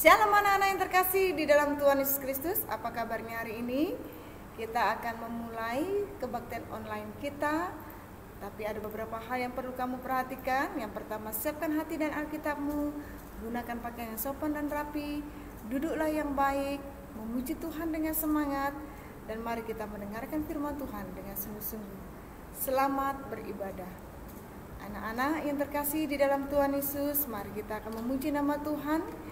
Shalom anak-anak yang terkasih di dalam Tuhan Yesus Kristus. Apa kabarnya hari ini? Kita akan memulai kebaktian online kita. Tapi ada beberapa hal yang perlu kamu perhatikan. Yang pertama, siapkan hati dan Alkitabmu. Gunakan pakaian yang sopan dan rapi. Duduklah yang baik. Memuji Tuhan dengan semangat. Dan mari kita mendengarkan firman Tuhan dengan sungguh-sungguh. Selamat beribadah. Anak-anak yang terkasih di dalam Tuhan Yesus, mari kita akan memuji nama Tuhan.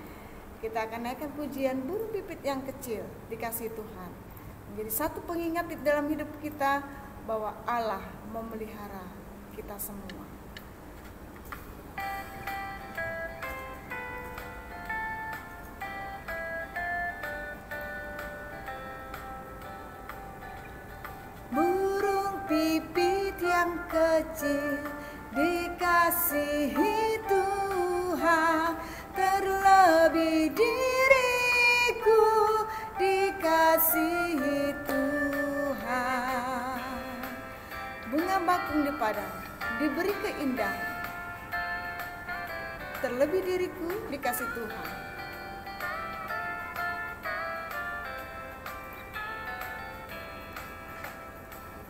Kita akan naikkan pujian burung pipit yang kecil dikasih Tuhan. Menjadi satu pengingat di dalam hidup kita bahwa Allah memelihara kita semua. Burung pipit yang kecil dikasihi Tuhan, terlebih diriku dikasihi Tuhan. Bunga bakung di padang diberi keindahan, terlebih diriku dikasih Tuhan.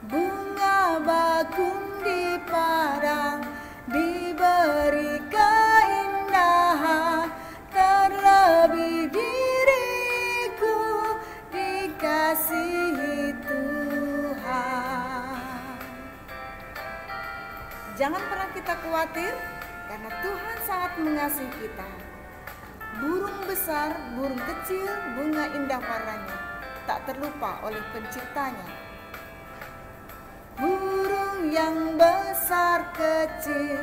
Bunga bakung di padang diberi keindahan, terlebih diriku dikasihi Tuhan. Jangan pernah kita khawatir, karena Tuhan sangat mengasihi kita. Burung besar, burung kecil, bunga indah warnanya, tak terlupa oleh penciptanya. Burung yang besar kecil,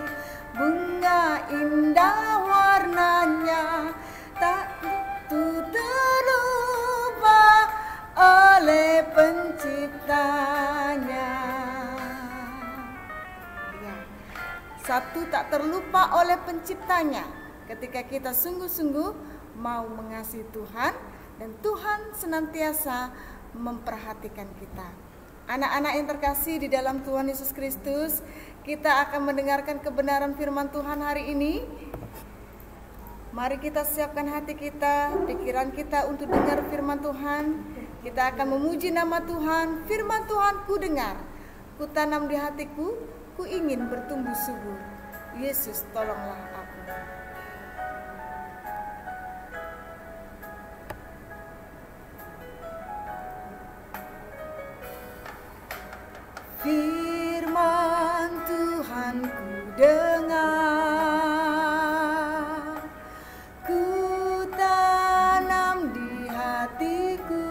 bunga indah warnanya, tak terlupa oleh penciptanya. Ya, satu, tak terlupa oleh penciptanya. Ketika kita sungguh-sungguh mau mengasihi Tuhan, dan Tuhan senantiasa memperhatikan kita. Anak-anak yang terkasih di dalam Tuhan Yesus Kristus, kita akan mendengarkan kebenaran firman Tuhan hari ini. Mari kita siapkan hati kita, pikiran kita untuk dengar firman Tuhan. Kita akan memuji nama Tuhan. Firman Tuhan ku dengar, ku tanam di hatiku, ku ingin bertumbuh subur. Yesus, tolonglah aku. Firman Tuhan ku dengar, ku tanam di hatiku,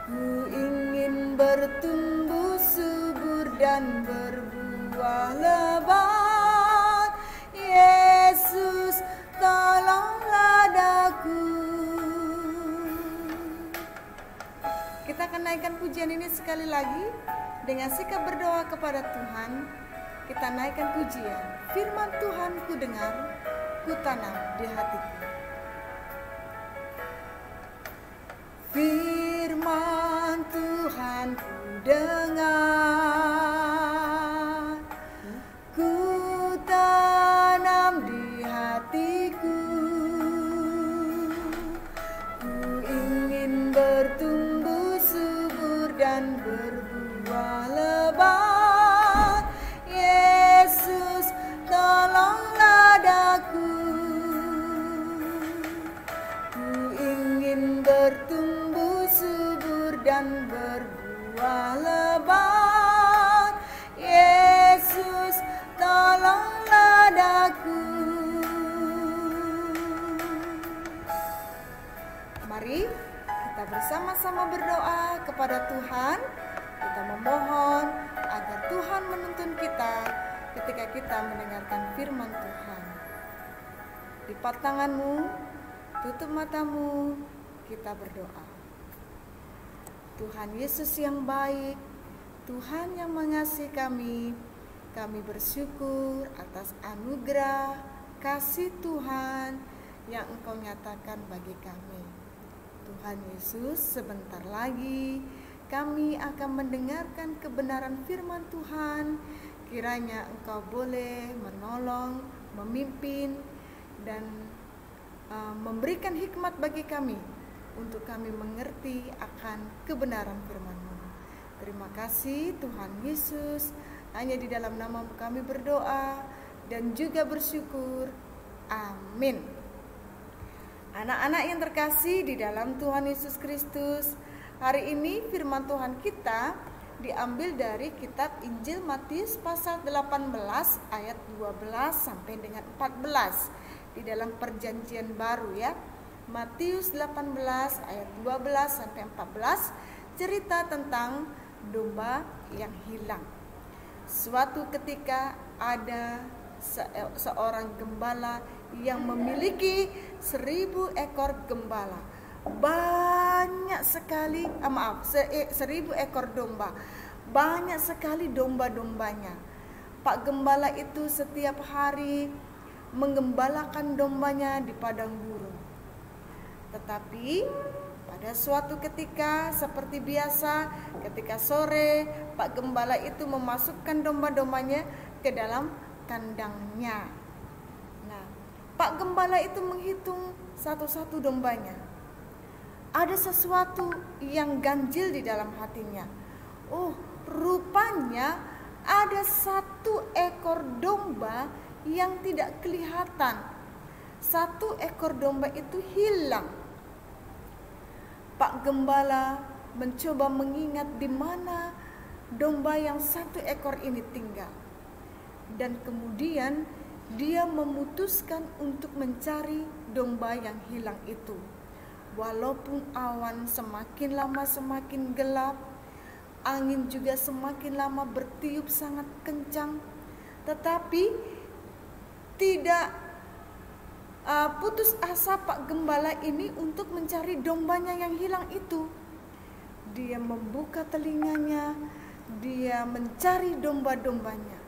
ku ingin bertumbuh subur dan berbuah lebat. Yesus, tolonglah daku. Kita akan naikkan pujian ini sekali lagi dengan sikap berdoa kepada Tuhan. Kita naikkan pujian. Firman Tuhan ku dengar, ku tanam di hatiku. Firman Tuhan ku dengar, ku tanam di hatiku, ku ingin bertumbuh dan berbuah lebat. Yesus, tolonglah daku. Ku ingin bertumbuh subur dan berbuah lebat. Yesus, tolonglah daku. Mari kita bersama-sama berdoa kepada Tuhan. Kita memohon agar Tuhan menuntun kita ketika kita mendengarkan firman Tuhan. Lipat tanganmu, tutup matamu, kita berdoa. Tuhan Yesus yang baik, Tuhan yang mengasihi kami bersyukur atas anugerah kasih Tuhan yang Engkau nyatakan bagi kami. Tuhan Yesus, sebentar lagi kami akan mendengarkan kebenaran firman Tuhan. Kiranya Engkau boleh menolong, memimpin, dan memberikan hikmat bagi kami untuk kami mengerti akan kebenaran firman-Mu. Terima kasih Tuhan Yesus, hanya di dalam nama-Mu kami berdoa dan juga bersyukur. Amin. Anak-anak yang terkasih di dalam Tuhan Yesus Kristus, hari ini firman Tuhan kita diambil dari kitab Injil Matius pasal 18 ayat 12 sampai dengan 14 di dalam perjanjian baru ya. Matius 18 ayat 12 sampai 14 cerita tentang domba yang hilang. Suatu ketika ada seorang gembala yang memiliki 1000 ekor gembala. Banyak sekali, 1000 ekor domba. Banyak sekali domba-dombanya. Pak gembala itu setiap hari menggembalakan dombanya di padang gurun. Tetapi pada suatu ketika seperti biasa, ketika sore, Pak gembala itu memasukkan domba-dombanya ke dalam kandangnya. Nah, Pak gembala itu menghitung satu-satu dombanya. Ada sesuatu yang ganjil di dalam hatinya. Oh, rupanya ada 1 ekor domba yang tidak kelihatan. 1 ekor domba itu hilang. Pak gembala mencoba mengingat di mana domba yang 1 ekor ini tinggal. Dan kemudian dia memutuskan untuk mencari domba yang hilang itu. Walaupun awan semakin lama semakin gelap, angin juga semakin lama bertiup sangat kencang, tetapi tidak putus asa Pak gembala ini untuk mencari dombanya yang hilang itu. Dia membuka telinganya, dia mencari domba-dombanya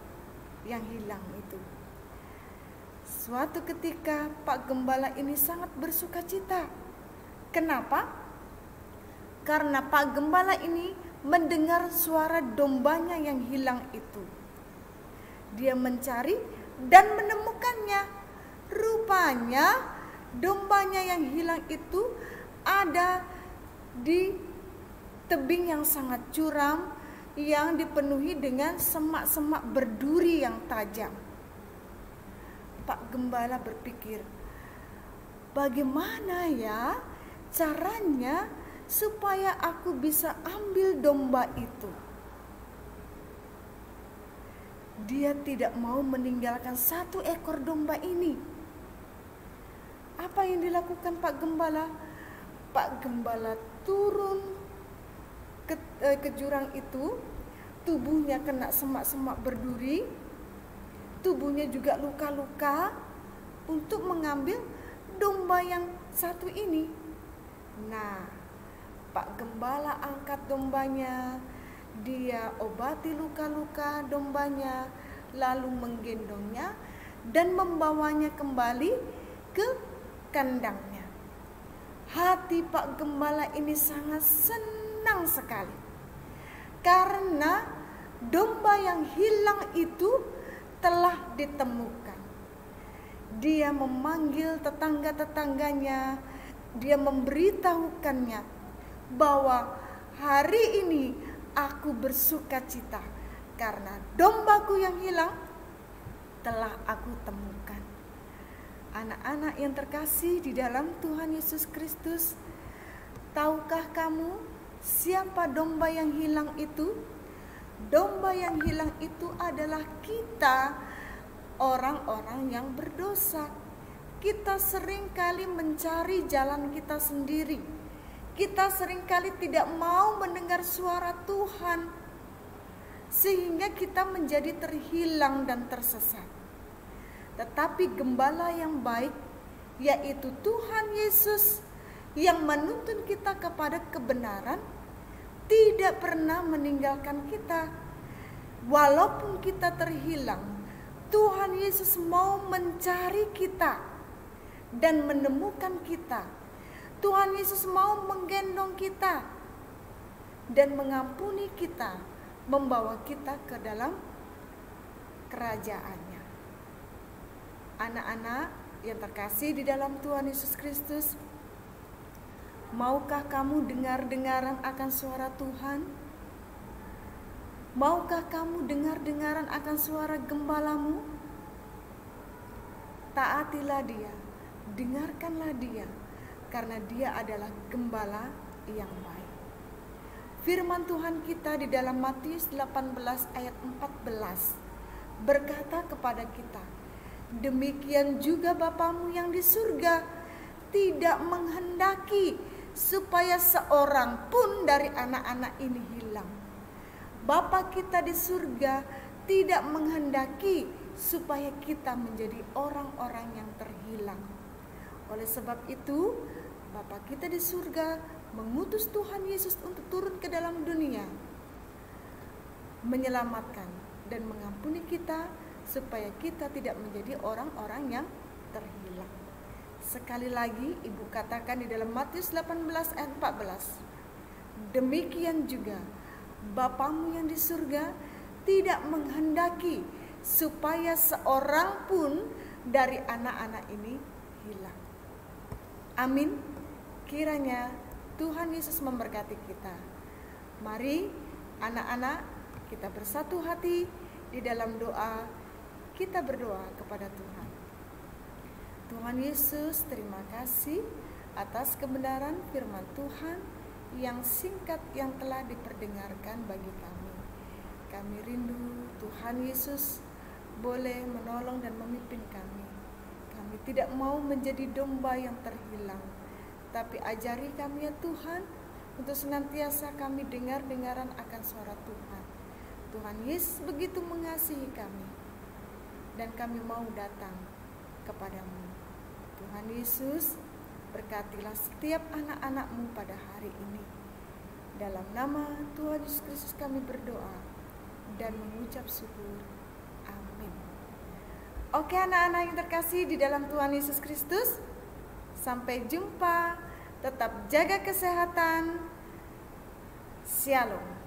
yang hilang itu. Suatu ketika Pak gembala ini sangat bersukacita. Kenapa? Karena Pak gembala ini mendengar suara dombanya yang hilang itu. Dia mencari dan menemukannya. Rupanya dombanya yang hilang itu ada di tebing yang sangat curam yang dipenuhi dengan semak-semak berduri yang tajam. Pak gembala berpikir, bagaimana ya caranya supaya aku bisa ambil domba itu? Dia tidak mau meninggalkan 1 ekor domba ini. Apa yang dilakukan Pak gembala? Pak gembala turun ke jurang itu, tubuhnya kena semak-semak berduri, tubuhnya juga luka-luka untuk mengambil domba yang 1 ini. Nah, Pak gembala angkat dombanya, dia obati luka-luka dombanya, lalu menggendongnya dan membawanya kembali ke kandangnya. Hati Pak gembala ini sangat senang sekali karena domba yang hilang itu telah ditemukan. Dia memanggil tetangga-tetangganya, dia memberitahukannya bahwa hari ini aku bersukacita karena dombaku yang hilang telah aku temukan. Anak-anak yang terkasih di dalam Tuhan Yesus Kristus, tahukah kamu siapa domba yang hilang itu? Domba yang hilang itu adalah kita, orang-orang yang berdosa. Kita seringkali mencari jalan kita sendiri. Kita seringkali tidak mau mendengar suara Tuhan, sehingga kita menjadi terhilang dan tersesat. Tetapi gembala yang baik, yaitu Tuhan Yesus yang menuntun kita kepada kebenaran, tidak pernah meninggalkan kita. Walaupun kita terhilang, Tuhan Yesus mau mencari kita dan menemukan kita. Tuhan Yesus mau menggendong kita dan mengampuni kita, membawa kita ke dalam kerajaannya. Anak-anak, yang terkasih di dalam Tuhan Yesus Kristus, maukah kamu dengar-dengaran akan suara Tuhan? Maukah kamu dengar-dengaran akan suara gembalamu? Taatilah dia, dengarkanlah dia, karena dia adalah gembala yang baik. Firman Tuhan kita di dalam Matius 18 ayat 14 berkata kepada kita, demikian juga Bapamu yang di surga tidak menghendaki supaya seorang pun dari anak-anak ini hilang. Bapa kita di surga tidak menghendaki supaya kita menjadi orang-orang yang terhilang. Oleh sebab itu, Bapa kita di surga mengutus Tuhan Yesus untuk turun ke dalam dunia, menyelamatkan dan mengampuni kita supaya kita tidak menjadi orang-orang yang terhilang. Sekali lagi Ibu katakan di dalam Matius 18 ayat 14, demikian juga Bapamu yang di surga tidak menghendaki supaya seorang pun dari anak-anak ini hilang. Amin. Kiranya Tuhan Yesus memberkati kita. Mari anak-anak kita bersatu hati di dalam doa. Kita berdoa kepada Tuhan. Tuhan Yesus, terima kasih atas kebenaran firman Tuhan yang singkat yang telah diperdengarkan bagi kami. Kami rindu Tuhan Yesus boleh menolong dan memimpin kami. Kami tidak mau menjadi domba yang terhilang, tapi ajari kami ya Tuhan, untuk senantiasa kami dengar-dengaran akan suara Tuhan. Tuhan Yesus begitu mengasihi kami, dan kami mau datang kepadamu. Tuhan Yesus, berkatilah setiap anak-anak-Mu pada hari ini. Dalam nama Tuhan Yesus Kristus kami berdoa dan mengucap syukur. Amin. Oke anak-anak yang terkasih di dalam Tuhan Yesus Kristus, sampai jumpa, tetap jaga kesehatan. Shalom.